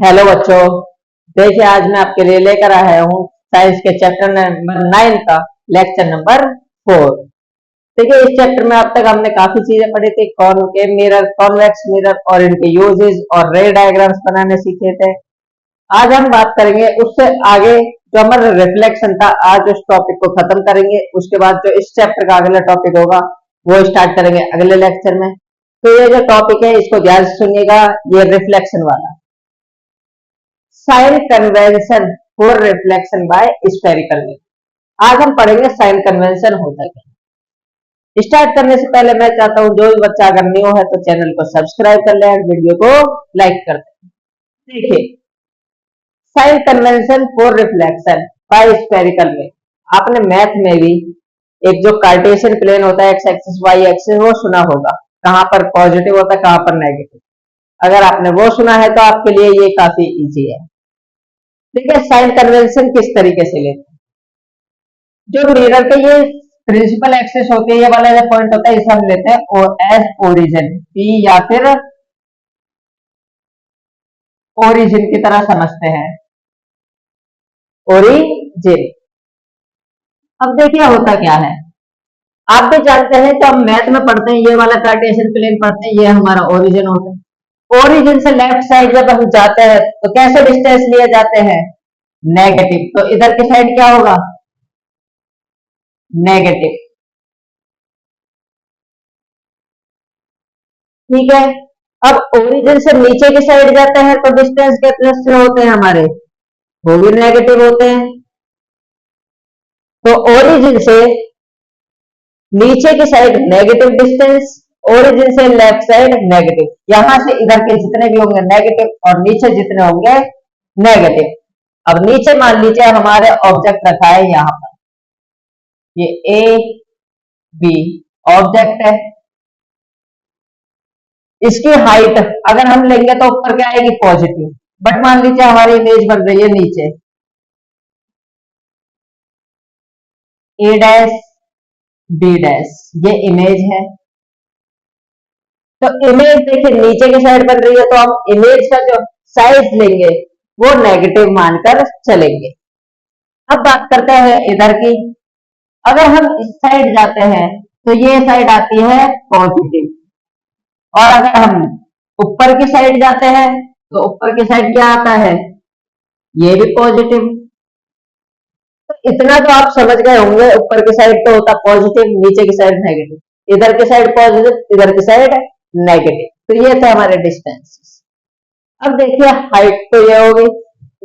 Hello बच्चों। देखिए आज मैं आपके लिए लेकर आया हूँ साइंस के चैप्टर नंबर 9 का लेक्चर नंबर 4। देखिए इस चैप्टर में अब तक हमने काफी चीजें पढ़ी थी, कॉनकेव मिरर, कॉन्वेक्स मिरर और इनके यूजेस और रे डायग्राम्स बनाने सीखे थे। आज हम बात करेंगे उससे आगे जो हमारा रिफ्लेक्शन था। आज उस टॉपिक को खत्म करेंगे, उसके बाद जो इस चैप्टर का अगला टॉपिक होगा वो स्टार्ट करेंगे अगले लेक्चर में। तो ये जो टॉपिक है इसको ध्यान से सुनिएगा, ये रिफ्लेक्शन वाला sign convention for reflection by spherical mirror. आज हम पढ़ेंगे साइन कन्वेंशन होता क्या। स्टार्ट करने से पहले मैं चाहता हूं जो भी बच्चा अगर न्यू है तो चैनल को सब्सक्राइब कर ले और वीडियो को लाइक कर दे। देखिए sign convention for reflection by spherical mirror, आपने मैथ में भी एक जो कार्टेशियन प्लेन होता है एक्स एक्सिस वाई एक्सिस वो सुना होगा, कहां पर पॉजिटिव होता है कहां पर नेगेटिव। अगर आपने वो सुना है तो आपके लिए ये काफी इजी है। देखिए साइन कन्वेंशन किस तरीके से लेते हैं। जो मिरर के ये प्रिंसिपल एक्सिस होती है, ये वाला जो पॉइंट होता है इसे हम लेते हैं एज ओरिजिन, पी या फिर ओरिजिन की तरह समझते हैं, ओरिजिन। अब देखिए होता क्या है, आप भी जानते हैं जब मैथ में पढ़ते हैं ये वाला कार्टेशियन प्लेन पढ़ते हैं, ये हमारा ओरिजिन होता है। ओरिजिन से लेफ्ट साइड जब हम जाते हैं तो कैसे डिस्टेंस लिए जाते हैं, नेगेटिव। तो इधर की साइड क्या होगा, नेगेटिव। ठीक है। अब ओरिजिन से नीचे की साइड जाते हैं तो डिस्टेंस कितने से होते हैं हमारे, वो भी नेगेटिव होते हैं। तो ओरिजिन से नीचे की साइड नेगेटिव डिस्टेंस, ओरिजिन से लेफ्ट साइड नेगेटिव। यहां से इधर के जितने भी होंगे नेगेटिव और नीचे जितने होंगे नेगेटिव। अब नीचे मान लीजिए हमारे ऑब्जेक्ट रखा है यहां पर, ये ए बी ऑब्जेक्ट है। इसकी हाइट अगर हम लेंगे तो ऊपर क्या आएगी, पॉजिटिव। बट मान लीजिए हमारी इमेज बन रही है नीचे, ए डैश बी डैश, ये इमेज है। तो इमेज देखिए नीचे की साइड बन रही है तो हम इमेज का जो साइज लेंगे वो नेगेटिव मानकर चलेंगे। अब बात करते हैं इधर की। अगर हम इस साइड जाते हैं तो ये साइड आती है पॉजिटिव, और अगर हम ऊपर की साइड जाते हैं तो ऊपर की साइड क्या आता है, ये भी पॉजिटिव। तो इतना तो आप समझ गए होंगे, ऊपर की साइड तो होता पॉजिटिव, नीचे की साइड नेगेटिव, इधर की साइड पॉजिटिव, इधर की साइड नेगेटिव। तो ये था हमारे डिस्टेंस। अब देखिए हाइट तो ये हो गई,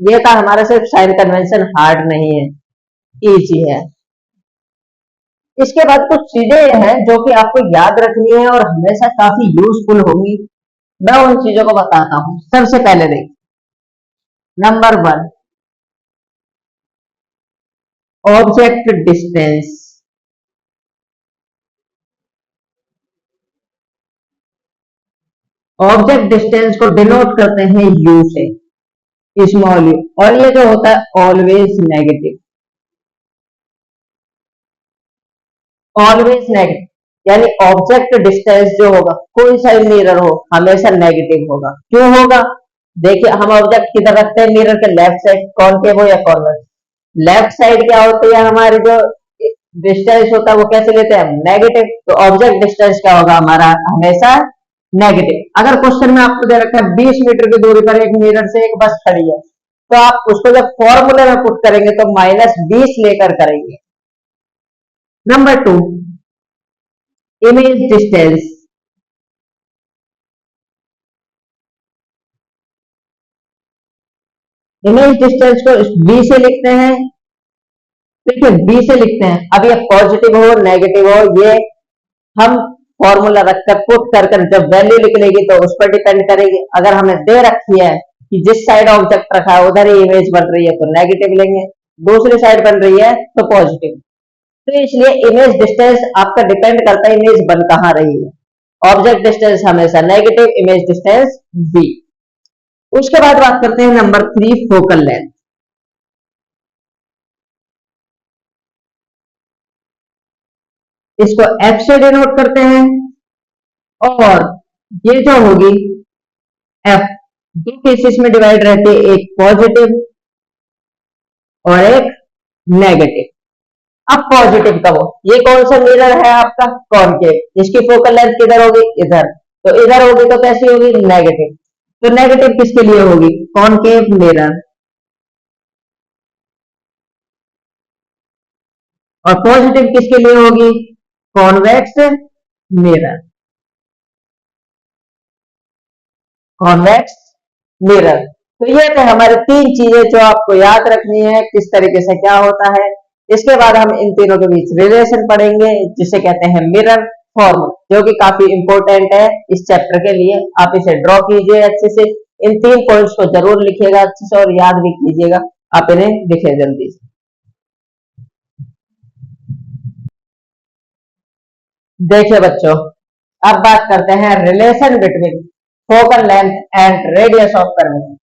ये था हमारा सिर्फ साइन कन्वेंशन, हार्ड नहीं है, इजी है। इसके बाद कुछ चीजें हैं जो कि आपको याद रखनी है और हमेशा काफी यूजफुल होंगी, मैं उन चीजों को बताता हूं। सबसे पहले देखिए number 1, object distance. Object distance को डिनोट करते हैं यू से, स्मॉल यू, और ये जो होता है ऑलवेज नेगेटिव, ऑलवेज नेगेटिव। यानी ऑब्जेक्ट डिस्टेंस जो होगा, कोई सा मिरर हो हमेशा नेगेटिव होगा। क्यों होगा, देखिए हम ऑब्जेक्ट किधर रखते हैं, मिरर के लेफ्ट साइड, कॉनकेव हो या कॉन्वेक्स। लेफ्ट साइड क्या होती है हमारी, जो डिस्टेंस होता है वो कैसे लेते हैं, नेगेटिव। तो ऑब्जेक्ट डिस्टेंस क्या होगा हमारा, हमेशा नेगेटिव। अगर क्वेश्चन में आपको दे रखा है 20 मीटर की दूरी पर एक मिरर से एक बस खड़ी है, तो आप उसको जब फॉर्मूले में पुट करेंगे तो -20 लेकर करेंगे। Number 2, image distance. Image distance को बी से लिखते हैं, देखिए बी से लिखते हैं। अब ये पॉजिटिव हो नेगेटिव हो, ये हम फॉर्मूला रखकर पुट कर कर जब वैल्यू निकलेगी तो उस पर डिपेंड करेगी। अगर हमें दे रखी है कि जिस साइड ऑब्जेक्ट रखा है उधर ही इमेज बन रही है तो नेगेटिव लेंगे, दूसरी साइड बन रही है तो पॉजिटिव। तो इसलिए इमेज डिस्टेंस आपका डिपेंड करता है इमेज बन कहां रही है। ऑब्जेक्ट डिस्टेंस हमेशा नेगेटिव, इमेज डिस्टेंस बी। उसके बाद बात करते हैं नंबर 3, फोकल लेंथ। इसको एफ से डिनोट करते हैं, और ये जो होगी एफ, दो केसेस में डिवाइड रहते हैं, एक पॉजिटिव और एक नेगेटिव। अब पॉजिटिव का वो, ये कौन सा मिरर है आपका, कॉनकेव, इसकी फोकल लेंथ किधर होगी, इधर, तो इधर होगी तो कैसी होगी, नेगेटिव। तो नेगेटिव किसके लिए होगी, कॉनकेव मिरर, और पॉजिटिव किसके लिए होगी, कॉन्वेक्स मिरर, कॉन्वेक्स मिरर। तो ये थे हमारे तीन चीजें जो आपको याद रखनी है, किस तरीके से क्या होता है। इसके बाद हम इन तीनों के बीच रिलेशन पढ़ेंगे, जिसे कहते हैं मिरर फॉर्म, जो कि काफी इंपॉर्टेंट है इस चैप्टर के लिए। आप इसे ड्रॉ कीजिए अच्छे से, इन तीन पॉइंट्स को जरूर लिखिएगा अच्छे से और याद भी कीजिएगा। आप इन्हें लिखे जल्दी से। देखिए बच्चों, अब बात करते हैं relation between focal length and radius of curvature.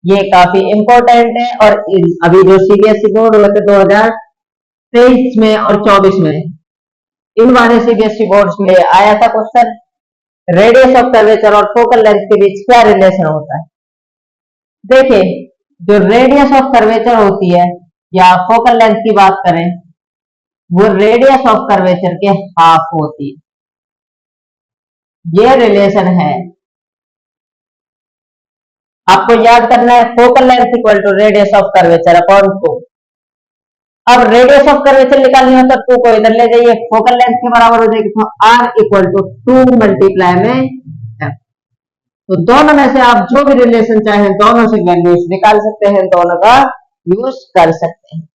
ये काफी इंपॉर्टेंट है और अभी जो सीबीएसई बोर्ड हुए थे 2023 में और 24 में, इन वाले सीबीएसई बोर्ड में आया था क्वेश्चन, रेडियस ऑफ कर्वेचर और फोकल लेंथ के बीच क्या रिलेशन होता है। देखिए, जो रेडियस ऑफ कर्वेचर होती है या फोकल लेंथ की बात करें, वो रेडियस ऑफ कर्वेचर के हाफ होती है। ये रिलेशन है, आपको याद करना है, focal length equal to radius of curvature upon 2। अब रेडियस ऑफ कर्वेचर निकालनी हो तो 2 को इधर ले जाइए, फोकल लेंथ के बराबर हो जाएगी, तो r इक्वल टू 2 मल्टीप्लाई में f। तो दोनों में से आप जो भी रिलेशन चाहे दोनों से वैल्यूज निकाल सकते हैं, दोनों का यूज कर सकते हैं।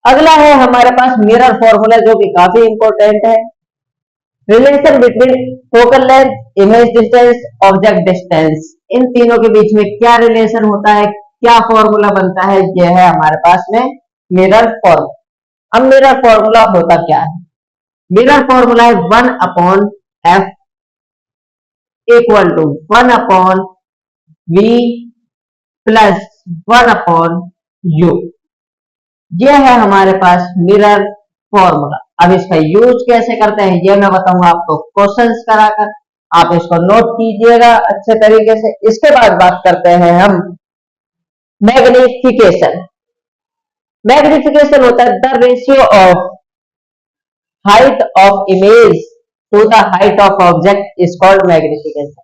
अगला है हमारे पास मिरर फॉर्मूला, जो कि काफी इंपॉर्टेंट है। Relation between focal length, image distance, object distance, इन तीनों के बीच में क्या रिलेशन होता है, क्या फॉर्मूला बनता है, यह है हमारे पास में मिरर फॉर्मूला। अब मिरर फॉर्मूला होता क्या है, मिरर फॉर्मूला है 1 upon f equal to 1 upon v plus 1 upon u. यह है हमारे पास मिरर फॉर्मूला। अब इसका यूज कैसे करते हैं ये मैं बताऊंगा आपको क्वेश्चंस कराकर, आप इसको नोट कीजिएगा अच्छे तरीके से। इसके बाद बात करते हैं हम मैग्निफिकेशन। मैग्निफिकेशन होता है the ratio of height of image to the height of object is called magnification.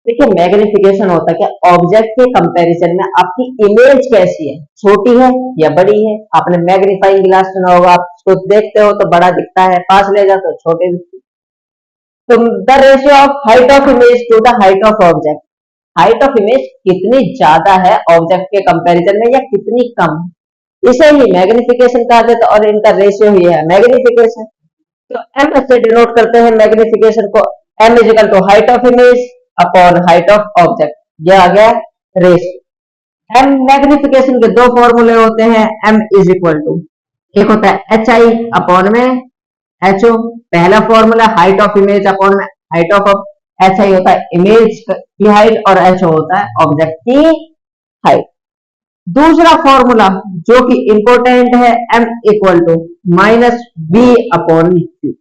देखिए, मैग्निफिकेशन होता है कि ऑब्जेक्ट के कंपैरिजन में आपकी इमेज कैसी है, छोटी है या बड़ी है। आपने मैग्नीफाइंग ग्लास सुना होगा, आप उसको देखते हो तो बड़ा दिखता है, पास ले जाते हो छोटे दिखते। तो the ratio of height of image to the height of object, height of image कितनी ज्यादा है ऑब्जेक्ट के कंपैरिजन में या कितनी कम, इसे ही मैग्निफिकेशन कहा जाता है और इनका रेशियो ही है मैग्निफिकेशन। तो एम से डिनोट करते हैं मैग्निफिकेशन को, m is equal to height of image upon height of object, यह आ गया रेशियो। एम मैग्निफिकेशन के दो फॉर्मूले होते हैं, एम इज इक्वल टू, एक होता है एच आई अपॉन में एच ओ, पहला formula height of image upon में हाइट ऑफ, एच आई होता है इमेज की हाइट और एच ओ होता है ऑब्जेक्ट की हाइट। दूसरा फॉर्मूला जो कि इंपॉर्टेंट है, m equal to minus v upon u.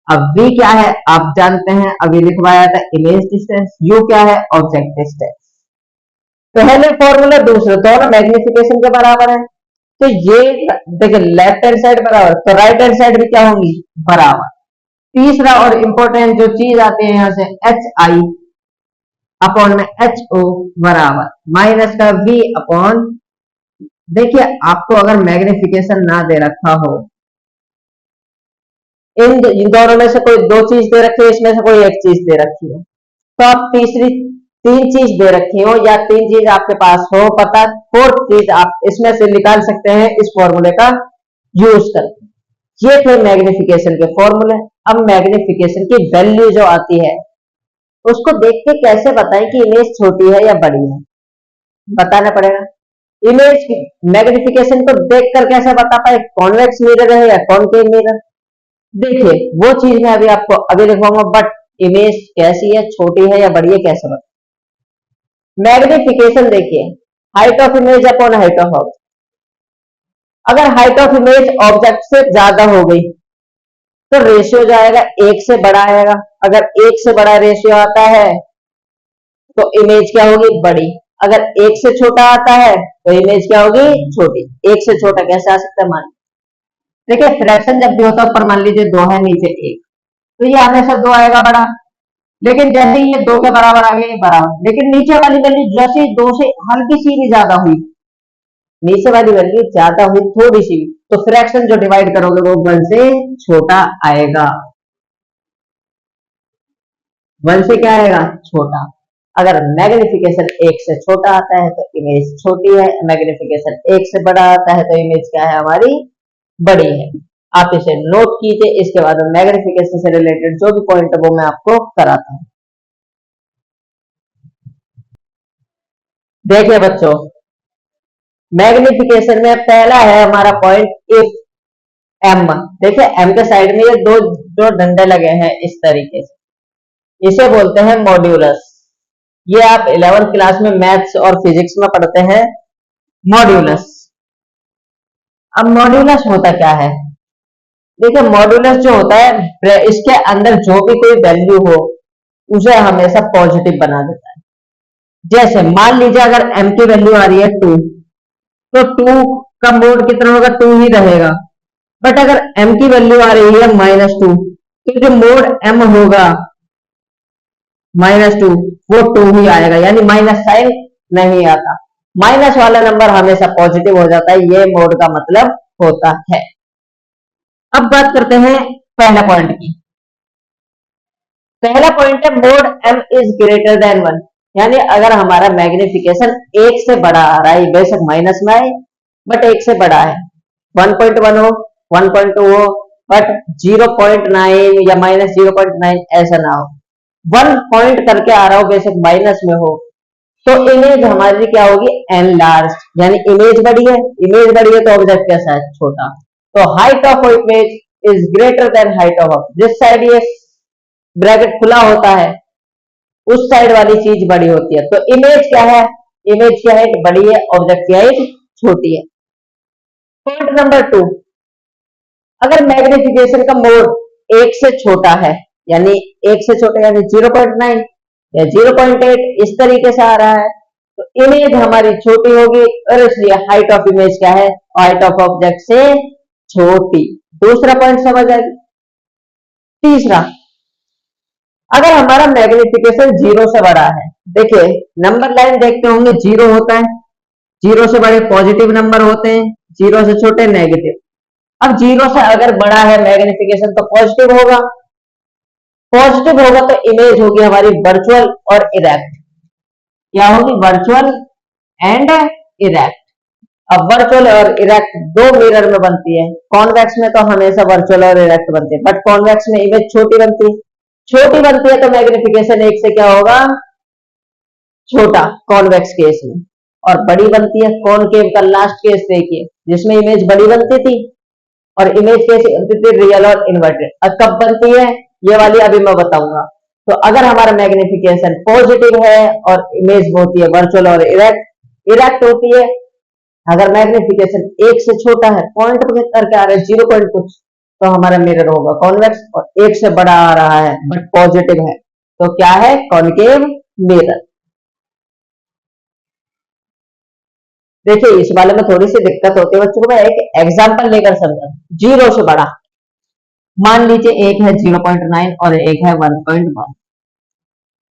अब v क्या है आप जानते हैं, अभी लिखवाया था इमेज डिस्टेंस, u क्या है ऑब्जेक्ट डिस्टेंस। पहले फॉर्मूला दूसरे दोनों मैग्निफिकेशन के बराबर है, तो ये देखिए लेफ्ट हैंड साइड बराबर तो राइट हैंड साइड भी क्या होंगी बराबर। तीसरा और इंपॉर्टेंट जो चीज आती है यहां से एच आई अपॉन में एच ओ बराबर माइनस का v अपॉन, देखिए आपको अगर मैग्निफिकेशन ना दे रखा हो, इन दोनों में से कोई दो चीज दे रखी है, इसमें से कोई एक चीज दे रखी हो, तो आप तीन चीज दे रखी हो या तीन चीज आपके पास हो पता, फोर्थ चीज आप इसमें से निकाल सकते हैं इस फॉर्मूले का यूज करके। ये थे मैग्निफिकेशन के फॉर्मूले। अब मैग्निफिकेशन की वैल्यू जो आती है उसको देख के कैसे बताएं कि इमेज छोटी है या बड़ी है, बताना पड़ेगा। इमेज की मैग्निफिकेशन को देख कर कैसे बता पाए कॉन्वेक्स मिरर है या कॉनकेव मिरर, देखिए वो चीज मैं अभी आपको अभी दिखाऊंगा, बट इमेज कैसी है, छोटी है या बड़ी है कैसे बता। मैग्निफिकेशन देखिए, height of image upon height of object. अगर हाइट ऑफ इमेज ऑब्जेक्ट से ज्यादा हो गई तो रेशियो जाएगा एक से बड़ा आएगा। अगर एक से बड़ा रेशियो आता है तो इमेज क्या होगी, बड़ी। अगर एक से छोटा आता है तो इमेज क्या होगी, छोटी। एक से छोटा कैसे आ सकता है, मान देखिए फ्रैक्शन जब भी होता है, ऊपर मान लीजिए 2 है, नीचे 1, तो ये हमेशा 2 आएगा बड़ा। लेकिन जैसे ही ये 2 के बराबर आ गया, ये बराबर, लेकिन नीचे वाली वैल्यू जैसे 2 से हल्की सी भी ज्यादा हुई, नीचे वाली वैल्यू ज्यादा हुई थोड़ी सी, तो फ्रैक्शन जो डिवाइड करोगे वो 1 से छोटा आएगा। 1 से क्या आएगा, छोटा। अगर मैग्निफिकेशन 1 से छोटा आता है तो इमेज छोटी है, मैग्निफिकेशन 1 से बड़ा आता है तो इमेज क्या है, हमारी बड़ी है। आप इसे नोट कीजिए, इसके बाद मैग्निफिकेशन से रिलेटेड जो भी पॉइंट है वो मैं आपको कराता हूं। देखिए बच्चों, मैग्निफिकेशन में पहला है हमारा पॉइंट इफ एम। देखिए एम के साइड में ये दो जो डंडे लगे हैं इस तरीके से, इसे बोलते हैं मॉड्यूलस। ये आप 11th क्लास में मैथ्स और फिजिक्स में पढ़ते हैं, मॉड्यूलस। अब मॉड्यूलस होता क्या है, देखिए मॉड्यूलस जो होता है, इसके अंदर जो भी कोई वैल्यू हो उसे हमेशा पॉजिटिव बना देता है। जैसे मान लीजिए अगर m की वैल्यू आ रही है 2, तो 2 का मोड कितना होगा, 2 ही रहेगा। बट अगर m की वैल्यू आ रही है -2, तो जो मोड m होगा -2, वो 2 ही आएगा, यानी माइनस साइन नहीं आता। माइनस वाला नंबर हमेशा पॉजिटिव हो जाता है, ये मोड का मतलब होता है। अब बात करते हैं पहला पॉइंट की। पहला पॉइंट है mode m is greater than 1, यानी अगर हमारा मैग्निफिकेशन 1 से बड़ा आ रहा है, बेशक माइनस में आए बट 1 से बड़ा है, 1.1 हो, 1.2 हो, बट 0.9 या -0.9 ऐसा ना हो, 1 पॉइंट करके आ रहा हो, बेशक माइनस में हो, तो इमेज हमारी क्या होगी, एनलार्ज, यानी इमेज बड़ी है। इमेज बड़ी है तो ऑब्जेक्ट कैसा है, छोटा। तो height of image is greater than height of, जिस साइड ये ब्रैकेट खुला होता है उस साइड वाली चीज बड़ी होती है। तो इमेज क्या है, इमेज की हाइट बड़ी है, ऑब्जेक्ट की हाइट छोटी है। पॉइंट नंबर 2, अगर मैग्निफिकेशन का मोड 1 से छोटा है, यानी 1 से छोटा यानी 0.9 या 0.8 इस तरीके से आ रहा है, तो इमेज हमारी छोटी होगी, और इसलिए हाइट ऑफ इमेज क्या है, हाइट ऑफ ऑब्जेक्ट से छोटी। दूसरा पॉइंट समझ आएगी। तीसरा, अगर हमारा मैग्निफिकेशन 0 से बड़ा है, देखिए नंबर लाइन देखते होंगे, 0 होता है, 0 से बड़े पॉजिटिव नंबर होते हैं, 0 से छोटे नेगेटिव। अब 0 से अगर बड़ा है मैग्निफिकेशन तो पॉजिटिव होगा, पॉजिटिव होगा तो इमेज होगी हमारी वर्चुअल और इरेक्ट। क्या होगी, वर्चुअल एंड इरेक्ट। अब वर्चुअल और इरेक्ट दो मिरर में बनती है, कॉन्वेक्स में तो हमेशा वर्चुअल और इरेक्ट बनती है, बट कॉन्वेक्स में इमेज छोटी बनती है। छोटी बनती है तो मैग्निफिकेशन 1 से क्या होगा, छोटा, कॉन्वेक्स केस में। और बड़ी बनती है कॉनकेव का लास्ट केस देखिए, जिसमें इमेज बड़ी बनती थी, और इमेज कैसे बनती थी, रियल और इन्वर्टेड। अब कब बनती है ये वाली अभी मैं बताऊंगा। तो अगर हमारा मैग्निफिकेशन पॉजिटिव है और इमेज होती है वर्चुअल और इरेक्ट, इरेक्ट होती है। अगर मैग्निफिकेशन 1 से छोटा है, पॉइंट करके आ रहा है 0 पॉइंट कुछ, तो हमारा मिरर होगा कॉन्वेक्स, और 1 से बड़ा आ रहा है बट पॉजिटिव है तो क्या है, कॉनकेव मिरर। देखिए इस वाले में थोड़ी सी दिक्कत होती है बच्चों को, मैं एक एग्जांपल लेकर समझा। 0 से बड़ा, मान लीजिए एक है 0.9 और एक है 1.1,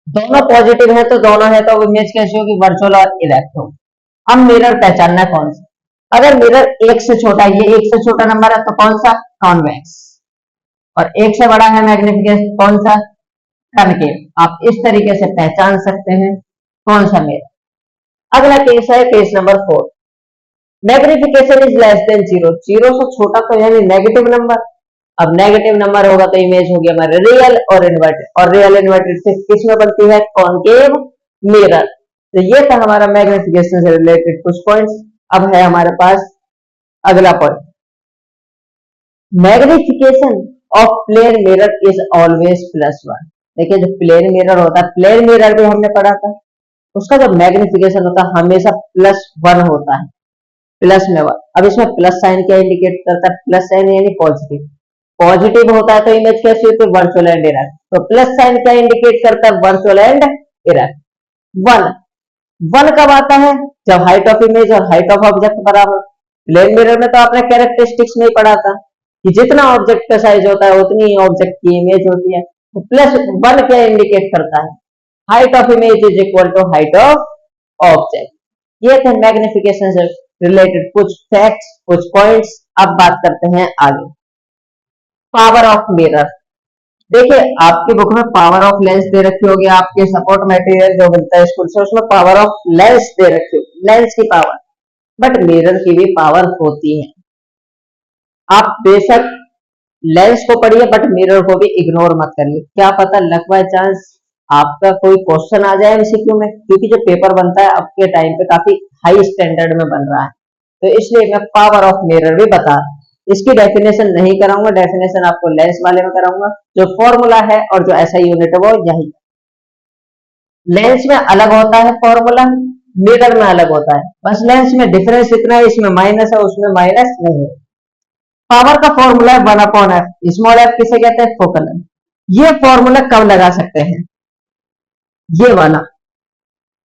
दोनों पॉजिटिव है तो दोनों है तो इमेज कैसी होगी, वर्चुअल और इरेक्ट होगी। अब मिरर पहचानना है कौन सा, अगर मिरर 1 से छोटा है, ये 1 से छोटा नंबर है तो कौन सा, कॉन्वेक्स, और 1 से बड़ा है मैग्निफिकेशन कौन सा, कॉनकेव। आप इस तरीके से पहचान सकते हैं कौन सा मिरर। अगला केस है case number 4, magnification is less than 0, 0 से छोटा तो यानी नेगेटिव नंबर। अब नेगेटिव नंबर होगा तो इमेज होगी हमारे रियल और इन्वर्टेड, और रियल इन्वर्टेड से किस में बनती है, कॉनकेव मिरर। तो ये था हमारा मैग्निफिकेशन से रिलेटेड कुछ पॉइंट्स। अब है हमारे पास अगला point, magnification of plane mirror is always +1। देखिए जो प्लेन मिरर होता है, प्लेन मिरर भी हमने पढ़ा था, उसका जो मैग्निफिकेशन होता है हमेशा +1 होता है, प्लस में 1। अब इसमें प्लस साइन क्या इंडिकेट करता है, प्लस साइन यानी पॉजिटिव। पॉजिटिव होता है तो इमेज कैसी होती है, वर्चुअल एंड इरेक्ट। तो प्लस साइन क्या इंडिकेट करता है, virtual and erect. One. One कब आता है? जब हाइट ऑफ इमेज और हाइट ऑफ ऑब्जेक्ट बराबर। प्लेन मिरर में तो आपने कैरेक्टरिस्टिक्स में ही पढ़ा था कि जितना ऑब्जेक्ट का साइज होता है उतनी ही ऑब्जेक्ट की इमेज होती है। तो प्लस वन क्या इंडिकेट करता है? Height of image is equal to height of object. ये थे मैग्निफिकेशन से रिलेटेड कुछ फैक्ट्स, कुछ पॉइंट्स। अब बात करते हैं आगे, पावर ऑफ मिरर। देखिए आपकी बुक में पावर ऑफ लेंस दे रखी होगी, आपके सपोर्ट मटेरियल जो मिलता है स्कूल से उसमें पावर ऑफ लेंस दे रखी होगी, लेंस की पावर। बट मिरर की भी पावर होती है। आप बेशक लेंस को पढ़िए बट मिरर को भी इग्नोर मत करिए। क्या पता लक बाय चांस आपका कोई क्वेश्चन आ जाए एमसीक्यू में, क्योंकि जो पेपर बनता है अब के टाइम पे काफी हाई स्टैंडर्ड में बन रहा है। तो इसलिए मैं पावर ऑफ मिरर भी बता, इसकी डेफिनेशन नहीं कराऊंगा, डेफिनेशन आपको लेंस वाले में कराऊंगा। जो फॉर्मूला है और जो ऐसा यूनिट है वो यही। लेंस में अलग होता है फॉर्मूला, मिरर में अलग होता है। बस लेंस में डिफरेंस इतना है, इसमें माइनस है उसमें माइनस नहीं है। पावर का फॉर्मूला है 1/f। स्मॉल एफ किसे कहते हैं? Focal length. ये फॉर्मूला कब लगा सकते हैं? ये वाला,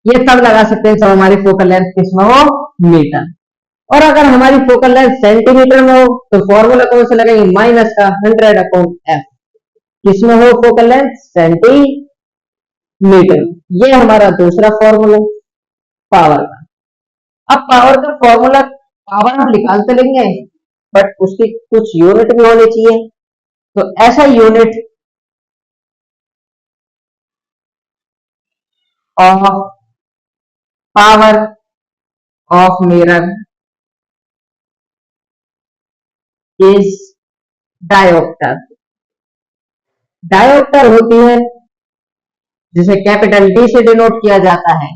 ये तब लगा सकते हैं जब हमारी फोकल लेंथ किसमें हो? मीटर। और अगर हमारी फोकल लेंथ सेंटीमीटर में हो तो फॉर्मूला कौन सा लगेंगे? माइनस का 100/f। किसमें हो फोकल लेंथ? सेंटीमीटर। ये हमारा दूसरा फॉर्मूला पावर का। अब पावर का फॉर्मूला, पावर हम निकालते लेंगे बट उसकी कुछ यूनिट भी होनी चाहिए। तो ऐसा unit of power of mirror is dioptre. Dioptre होती है जिसे कैपिटल डी से डिनोट किया जाता है।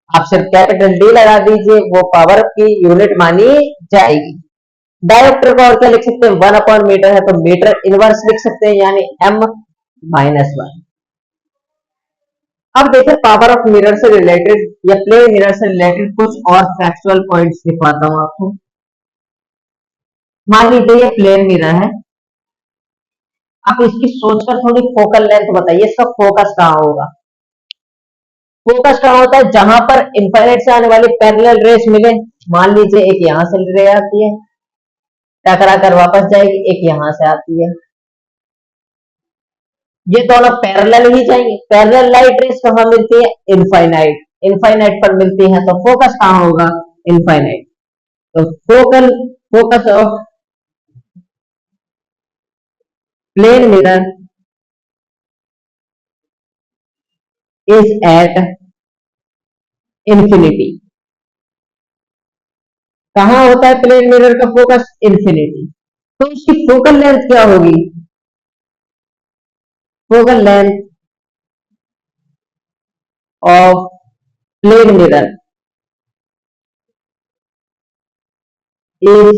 आप सिर्फ कैपिटल डी लगा दीजिए, वो पावर की यूनिट मानी जाएगी। डायोप्टर को और क्या लिख सकते हैं? 1/मीटर है तो मीटर इनवर्स लिख सकते हैं, यानी m-1। अब देखिए पावर ऑफ मिरर से रिलेटेड या प्लेन मिरर से रिलेटेड कुछ और फैक्चुअल पॉइंट्स दिखाता हूं आपको। मान लीजिए ये प्लेन मिरर है, आप इसकी सोचकर थोड़ी फोकल लेंथ बताइए, इसका फोकस कहाँ होगा? फोकस कहाँ होता है? जहां पर इंफ्रारेड से आने वाली पैरेलल रेस मिले। मान लीजिए एक यहां से रे आती है, टकरा कर वापस जाएगी, एक यहां से आती है, ये दोनों पैरेलल ही जाएंगे। पैरेलल लाइट रेस कहां मिलती है? इनफाइनाइट। इनफाइनाइट पर मिलती है तो फोकस कहां होगा? इनफाइनाइट। तो focus of plane mirror is at infinity. कहां होता है प्लेन मिरर का फोकस? इंफिनिटी। तो उसकी फोकल लेंथ क्या होगी? Focal length of plane mirror is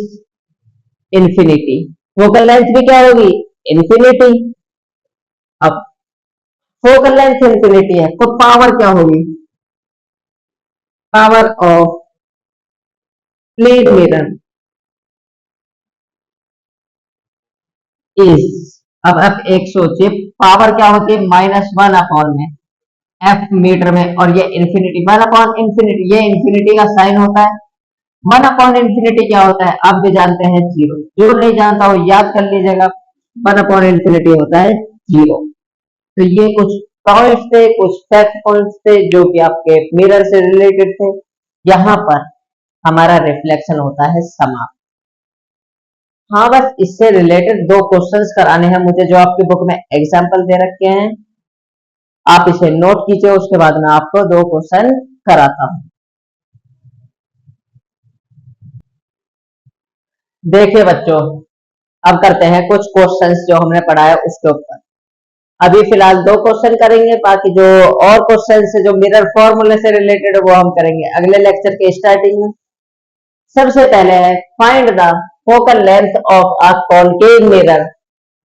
infinity. Focal length भी क्या होगी? इंफिनिटी। अब फोकल लेंथ इंफिनिटी है तो पावर क्या होगी? Power of plane mirror is, अब आप एक सोचिए, पावर क्या होती है? -1 में एफ मीटर में, और ये इंफिनिटी 1/इंफिनिटी, ये इंफिनिटी का साइन होता है। 1/इंफिनिटी क्या होता है? आप भी जानते हैं जीरो, जो नहीं जानता वो याद कर लीजिएगा। 1/इंफिनिटी होता है जीरो। तो ये कुछ पॉइंट्स थे, कुछ फैक्ट पॉइंट्स थे जो कि आपके मिरर से रिलेटेड थे। यहाँ पर हमारा रिफ्लेक्शन होता है समाप्त। हाँ बस इससे रिलेटेड दो क्वेश्चंस कराने हैं मुझे, जो आपकी बुक में एग्जाम्पल दे रखे हैं। आप इसे नोट कीजिए, उसके बाद मैं आपको दो क्वेश्चन कराता हूं। देखिए बच्चों, अब करते हैं कुछ क्वेश्चंस जो हमने पढ़ा है उसके ऊपर। अभी फिलहाल दो क्वेश्चन करेंगे, बाकी जो और क्वेश्चन है जो मिरर फॉर्मूले से रिलेटेड है वो हम करेंगे अगले लेक्चर के स्टार्टिंग में। सबसे पहले है find the focal length of a concave mirror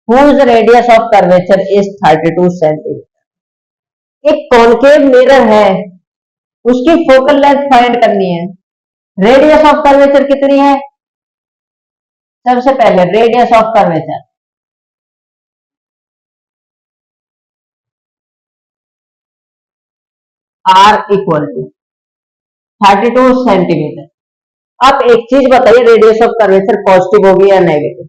whose radius of curvature is 32 centimetre. एक कॉनकेव मिरर है, उसकी फोकल लेंथ फाइंड करनी है। रेडियस ऑफ कर्वेचर कितनी है? सबसे पहले radius of curvature, r equal to 32 centimetre. अब एक चीज बताइए, रेडियस ऑफ कर्वेचर पॉजिटिव होगी या नेगेटिव?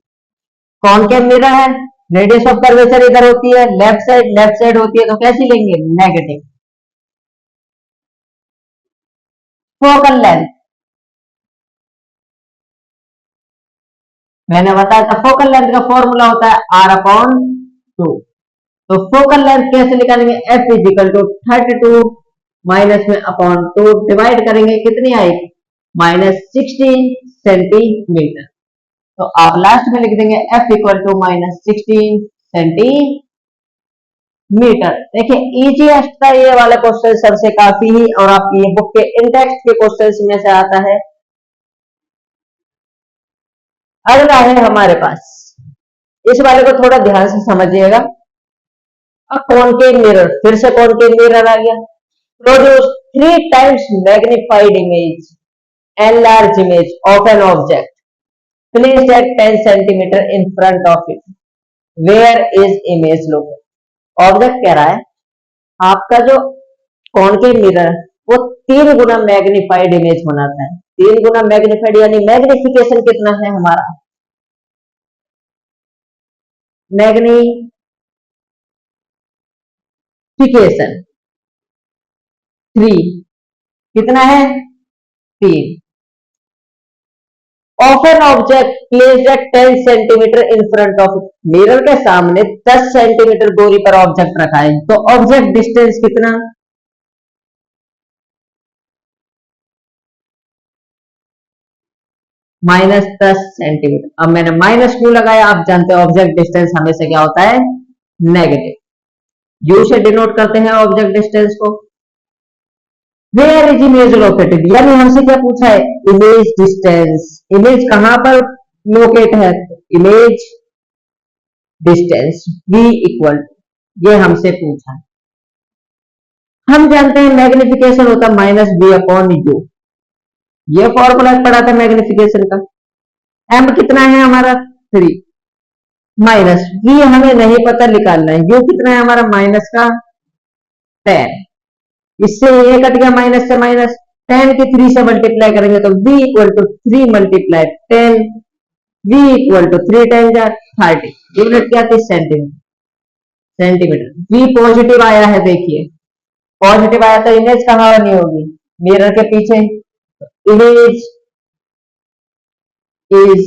कॉनकेव मिरर है, रेडियस ऑफ कर्वेचर इधर होती है, लेफ्ट साइड होती है, तो कैसी लेंगे? नेगेटिव। फोकल लेंथ मैंने बताया था, फोकल लेंथ का फॉर्मूला होता है आर अपॉन 2। तो फोकल लेंथ कैसे निकालेंगे? F is equal to 32 minus में अपॉन 2 डिवाइड करेंगे, कितनी आएगी? -16 सेंटीमीटर। तो आप लास्ट में लिख देंगे एफ इक्वल टू -16 सेंटीमीटर। देखिए इजीएस्ट था ये वाला क्वेश्चन सबसे काफी ही, और आपकी ये बुक के इंडेक्स के क्वेश्चंस में से आता है। अगला है हमारे पास, इस वाले को थोड़ा ध्यान से समझिएगा। अब कॉनकेव मिरर, फिर से कॉनकेव मिरर आ गया। Produce 3 times magnified image, enlarged image of an object placed at 10 centimeter in front of it. Where is image located? Object कह रहा है आपका जो कॉनकेव मिरर वो 3 गुना मैग्निफाइड इमेज बनाता है। 3 गुना मैग्निफाइड यानी मैग्निफिकेशन कितना है हमारा? मैग्निफिकेशन 3 कितना है? 3 of an object placed at 10 centimetre in front of mirror के सामने 10 सेंटीमीटर दूरी पर ऑब्जेक्ट रखा है, तो ऑब्जेक्ट डिस्टेंस कितना? -10 सेंटीमीटर। अब मैंने माइनस क्यों लगाया? आप जानते हैं ऑब्जेक्ट डिस्टेंस हमेशा क्या होता है? नेगेटिव। यू से डिनोट करते हैं ऑब्जेक्ट डिस्टेंस को। वेयर इज इमेज लोकेटेड, यानी हमसे क्या पूछा है? Image distance. इमेज कहां पर लोकेट है? इमेज डिस्टेंस v इक्वल, ये हमसे पूछा है। हम जानते हैं मैग्निफिकेशन होता है -b/u, ये फॉर्मूला पढ़ा था मैग्निफिकेशन का। m कितना है हमारा? 3 माइनस v हमें नहीं पता, निकालना है। u कितना है हमारा? माइनस का 10। इससे ये कट गया, माइनस से माइनस। 10 की 3 से मल्टीप्लाई करेंगे तो v equal to 3 multiply 10, v equal to 3 10 जा 30। यूनिट क्या थी? सेंटीमीटर। v पॉजिटिव आया है, देखिए पॉजिटिव आया तो इमेज कहां बनी होगी? मिरर के पीछे। Image is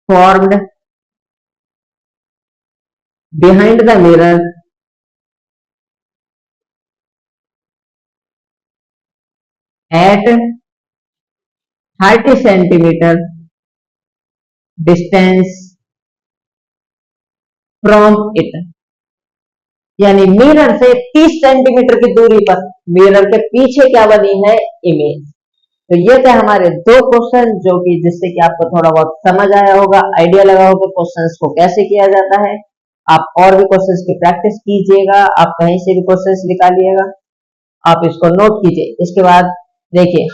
formed behind the mirror at 30 centimetre distance from it, यानी मिरर से 30 सेंटीमीटर की दूरी पर मिरर के पीछे क्या बनी है? इमेज। तो ये थे हमारे 2 क्वेश्चन, जो कि जिससे कि आपको थोड़ा बहुत समझ आया होगा, आइडिया लगा होगा क्वेश्चंस को कैसे किया जाता है। आप और भी क्वेश्चंस की प्रैक्टिस कीजिएगा, आप कहीं से भी क्वेश्चंस निकालिएगा, आप इसको नोट कीजिए। इसके बाद देखिए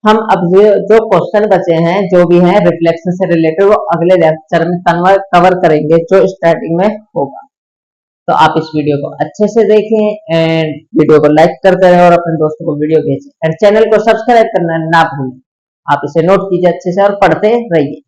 हम अब जो क्वेश्चन बचे हैं, जो भी हैं रिफ्लेक्शन से रिलेटेड, वो अगले लेक्चर में कवर करेंगे, जो स्टार्टिंग में होगा। तो आप इस वीडियो को अच्छे से देखें एंड वीडियो को लाइक करते रहे और अपने दोस्तों को वीडियो भेजें एंड चैनल को सब्सक्राइब करना ना भूलें। आप इसे नोट कीजिए अच्छे से और पढ़ते रहिए।